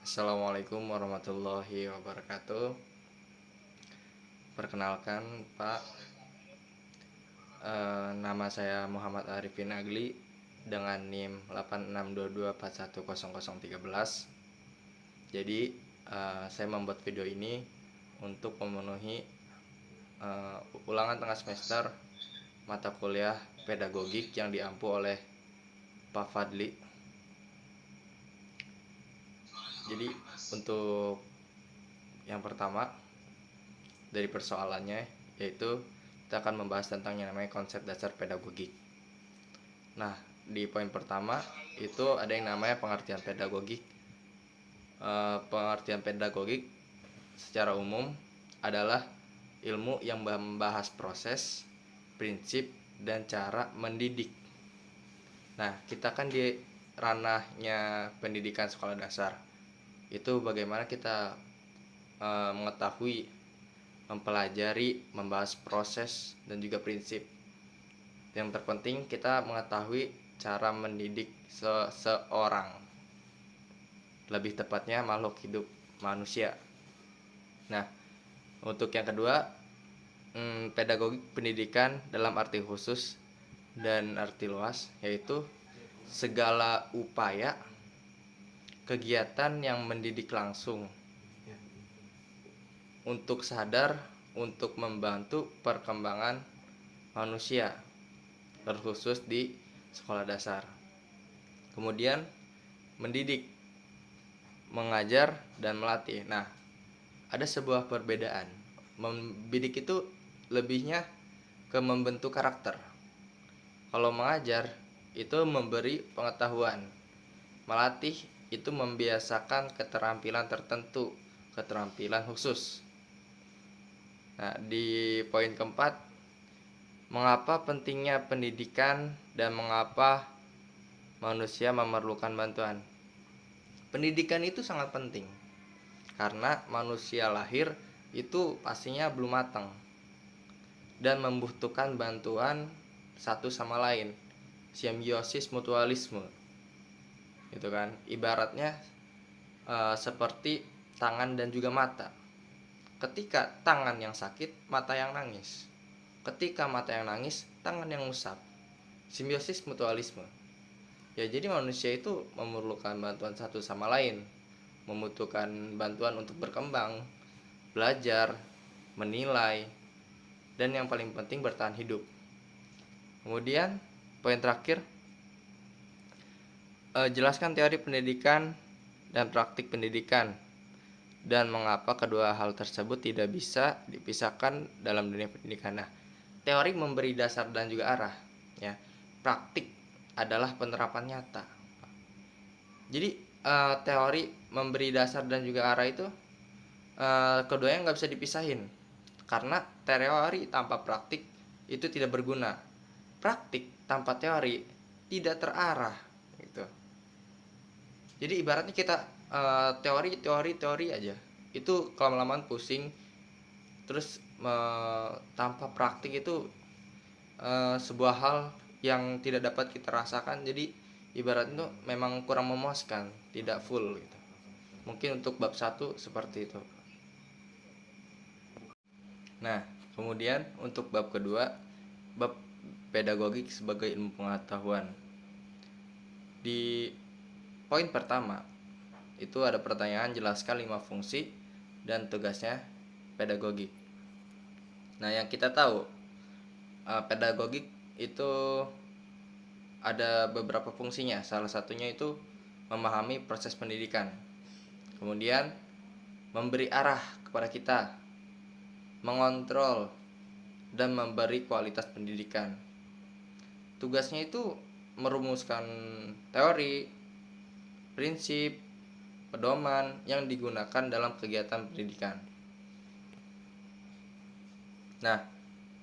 Assalamualaikum warahmatullahi wabarakatuh. Perkenalkan Pak, nama saya Muhammad Arifin Agli dengan NIM 8622410013. Jadi saya membuat video ini untuk memenuhi ulangan tengah semester mata kuliah pedagogik yang diampu oleh Pak Fadli. Jadi untuk yang pertama dari persoalannya, yaitu kita akan membahas tentang yang namanya konsep dasar pedagogik. Nah, di poin pertama itu ada yang namanya pengertian pedagogik. Pengertian pedagogik secara umum adalah ilmu yang membahas proses, prinsip, dan cara mendidik. Nah, kita kan di ranahnya pendidikan sekolah dasar. Itu bagaimana kita mengetahui, mempelajari, membahas proses dan juga prinsip. Yang terpenting kita mengetahui cara mendidik seseorang, lebih tepatnya makhluk hidup manusia. Nah, untuk yang kedua, pedagogik pendidikan dalam arti khusus dan arti luas, yaitu segala upaya kegiatan yang mendidik langsung untuk sadar untuk membantu perkembangan manusia, terkhusus di sekolah dasar. Kemudian mendidik, mengajar, dan melatih. Nah, ada sebuah perbedaan. Mendidik itu lebihnya ke membentuk karakter. Kalau mengajar itu memberi pengetahuan. Melatih itu membiasakan keterampilan tertentu, keterampilan khusus. Nah, di poin keempat, mengapa pentingnya pendidikan dan mengapa manusia memerlukan bantuan. Pendidikan itu sangat penting karena manusia lahir itu pastinya belum matang dan membutuhkan bantuan satu sama lain, simbiosis mutualisme, gitu kan. Ibaratnya seperti tangan dan juga mata. Ketika tangan yang sakit, mata yang nangis. Ketika mata yang nangis, tangan yang ngusap. Simbiosis mutualisme. Ya, jadi manusia itu memerlukan bantuan satu sama lain, membutuhkan bantuan untuk berkembang, belajar, menilai, dan yang paling penting bertahan hidup. Kemudian poin terakhir, jelaskan teori pendidikan dan praktik pendidikan dan mengapa kedua hal tersebut tidak bisa dipisahkan dalam dunia pendidikan. Nah, teori memberi dasar dan juga arah, ya. Praktik adalah penerapan nyata. Jadi teori memberi dasar dan juga arah itu keduanya nggak bisa dipisahin, karena teori tanpa praktik itu tidak berguna. Praktik tanpa teori tidak terarah, gitu. Jadi ibaratnya kita teori aja, itu lama-lamaan pusing. Terus tanpa praktik itu sebuah hal yang tidak dapat kita rasakan. Jadi ibaratnya itu memang kurang memuaskan, tidak full, gitu. Mungkin untuk bab 1 seperti itu. Nah, kemudian untuk bab kedua, bab pedagogik sebagai ilmu pengetahuan. Di poin pertama itu ada pertanyaan, jelaskan 5 fungsi dan tugasnya pedagogik. Nah, yang kita tahu pedagogik itu ada beberapa fungsinya. Salah satunya itu memahami proses pendidikan. Kemudian memberi arah kepada kita, mengontrol dan memberi kualitas pendidikan. Tugasnya itu merumuskan teori, prinsip, pedoman yang digunakan dalam kegiatan pendidikan. Nah,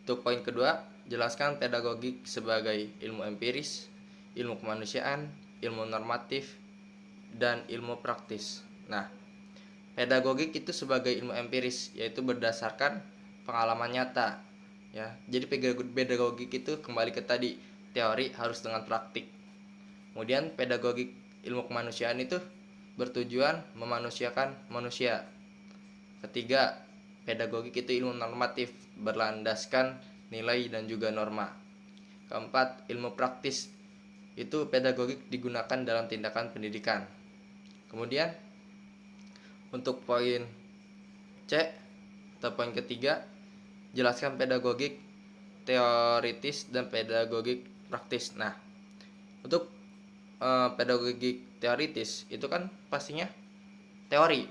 untuk poin kedua, jelaskan pedagogik sebagai ilmu empiris, ilmu kemanusiaan, ilmu normatif, dan ilmu praktis. Nah, pedagogik itu sebagai ilmu empiris, yaitu berdasarkan pengalaman nyata, ya. Jadi pedagogik itu kembali ke tadi, teori harus dengan praktik. Kemudian pedagogik ilmu kemanusiaan itu bertujuan memanusiakan manusia. Ketiga, pedagogik itu ilmu normatif berlandaskan nilai dan juga norma. Keempat, ilmu praktis itu pedagogik digunakan dalam tindakan pendidikan. Kemudian untuk poin C atau poin ketiga, jelaskan pedagogik teoritis dan pedagogik praktis. Nah, untuk pedagogik teoritis itu kan pastinya teori,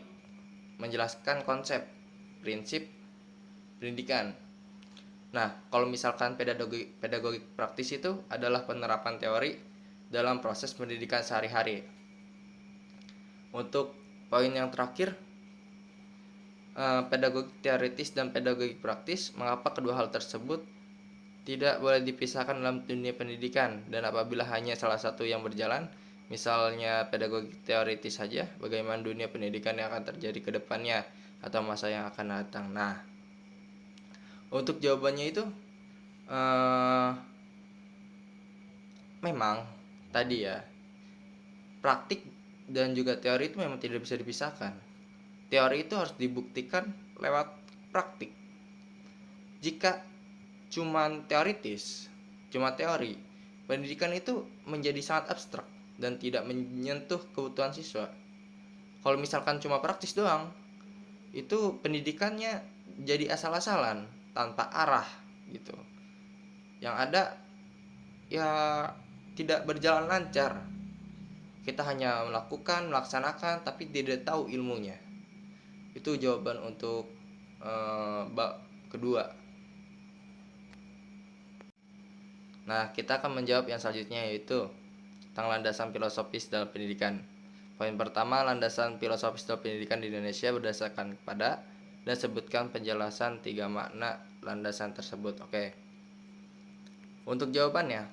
menjelaskan konsep, prinsip pendidikan. Nah, kalau misalkan pedagogik praktis itu adalah penerapan teori dalam proses pendidikan sehari-hari. Untuk poin yang terakhir, pedagogik teoritis dan pedagogik praktis, mengapa kedua hal tersebut tidak boleh dipisahkan dalam dunia pendidikan, dan apabila hanya salah satu yang berjalan, misalnya pedagogik teoritis saja, bagaimana dunia pendidikan yang akan terjadi ke depannya atau masa yang akan datang. Nah, untuk jawabannya itu memang tadi ya, praktik dan juga teori itu memang tidak bisa dipisahkan. Teori itu harus dibuktikan lewat praktik. Jika cuma teoritis, cuma teori, pendidikan itu menjadi sangat abstrak dan tidak menyentuh kebutuhan siswa. Kalau misalkan cuma praktis doang, itu pendidikannya jadi asal-asalan, tanpa arah gitu. Yang ada ya tidak berjalan lancar. Kita hanya melaksanakan, tapi tidak tahu ilmunya. Itu jawaban untuk bab kedua. Nah, kita akan menjawab yang selanjutnya, yaitu tentang landasan filosofis dalam pendidikan. Poin pertama, landasan filosofis dalam pendidikan di Indonesia berdasarkan kepada, dan sebutkan penjelasan 3 makna landasan tersebut. Oke. Untuk jawabannya,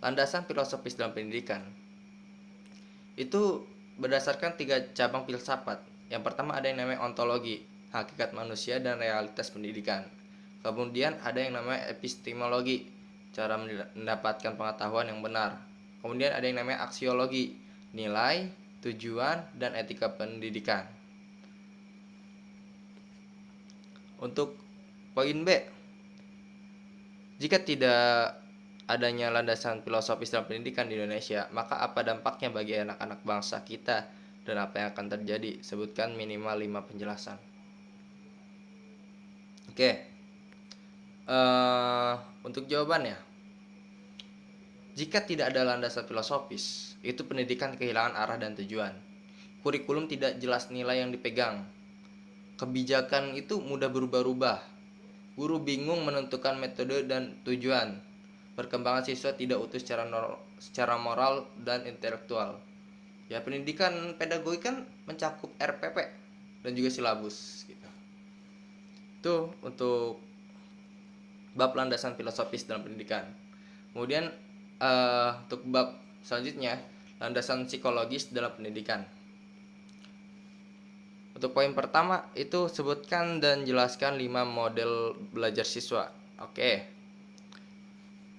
landasan filosofis dalam pendidikan itu berdasarkan 3 cabang filsafat. Yang pertama ada yang namanya ontologi, hakikat manusia dan realitas pendidikan. Kemudian ada yang namanya epistemologi, cara mendapatkan pengetahuan yang benar. Kemudian ada yang namanya aksiologi, nilai, tujuan, dan etika pendidikan. Untuk poin B, jika tidak adanya landasan filosofis dalam pendidikan di Indonesia, maka apa dampaknya bagi anak-anak bangsa kita dan apa yang akan terjadi? Sebutkan minimal 5 penjelasan. Oke. Untuk jawabannya, jika tidak ada landasan filosofis, itu pendidikan kehilangan arah dan tujuan. Kurikulum tidak jelas nilai yang dipegang. Kebijakan itu mudah berubah-ubah. Guru bingung menentukan metode dan tujuan. Perkembangan siswa tidak utuh secara moral dan intelektual. Ya, pendidikan pedagogi kan mencakup RPP dan juga silabus gitu. Itu untuk bab landasan filosofis dalam pendidikan. Kemudian untuk bab selanjutnya, landasan psikologis dalam pendidikan. Untuk poin pertama itu sebutkan dan jelaskan 5 model belajar siswa. Oke.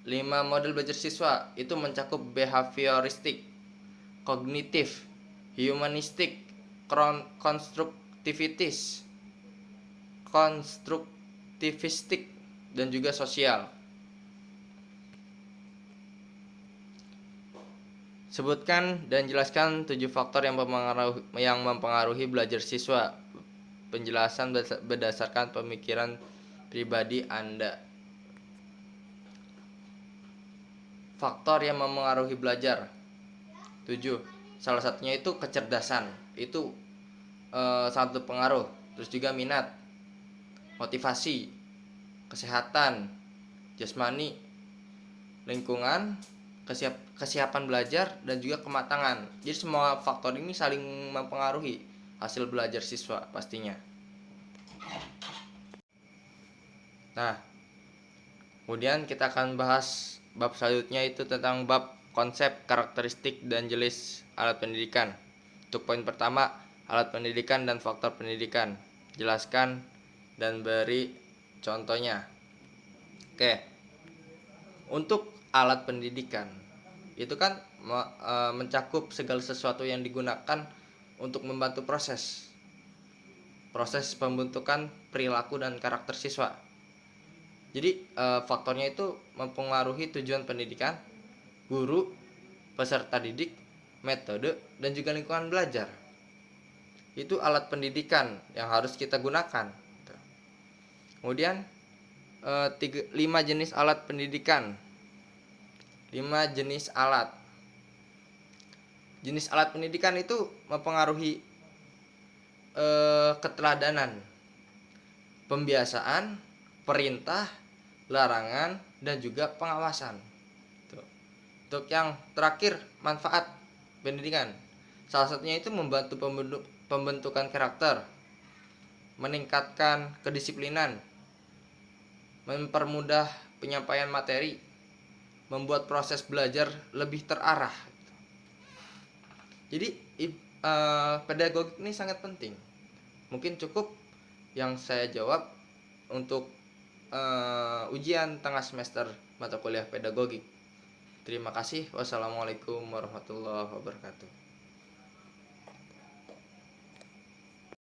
5 model belajar siswa itu mencakup behavioristik, kognitif, humanistik, konstruktivistik, dan juga sosial. Sebutkan dan jelaskan 7 faktor yang mempengaruhi belajar siswa. Penjelasan berdasarkan pemikiran pribadi Anda. Faktor yang mempengaruhi belajar 7. Salah satunya itu kecerdasan. Itu sangat berpengaruh. Terus juga minat, motivasi, kesehatan, jasmani, lingkungan, kesiapan belajar, dan juga kematangan. Jadi semua faktor ini saling mempengaruhi hasil belajar siswa pastinya. Nah, kemudian kita akan bahas bab selanjutnya, itu tentang bab konsep, karakteristik, dan jenis alat pendidikan. Untuk poin pertama, alat pendidikan dan faktor pendidikan. Jelaskan dan beri contohnya. Oke. Untuk alat pendidikan itu kan mencakup segala sesuatu yang digunakan untuk membantu proses pembentukan perilaku dan karakter siswa. Jadi faktornya itu mempengaruhi tujuan pendidikan, guru, peserta didik, metode, dan juga lingkungan belajar. Itu alat pendidikan yang harus kita gunakan. Kemudian 5 jenis alat pendidikan. 5 jenis alat. Jenis alat pendidikan itu mempengaruhi keteladanan, pembiasaan, perintah, larangan, dan juga pengawasan. Tuh. Untuk yang terakhir, manfaat pendidikan. Salah satunya itu membantu pembentukan karakter, meningkatkan kedisiplinan, mempermudah penyampaian materi, membuat proses belajar lebih terarah. Jadi pedagogik ini sangat penting. Mungkin cukup yang saya jawab untuk ujian tengah semester mata kuliah pedagogik. Terima kasih. Wassalamualaikum warahmatullahi wabarakatuh.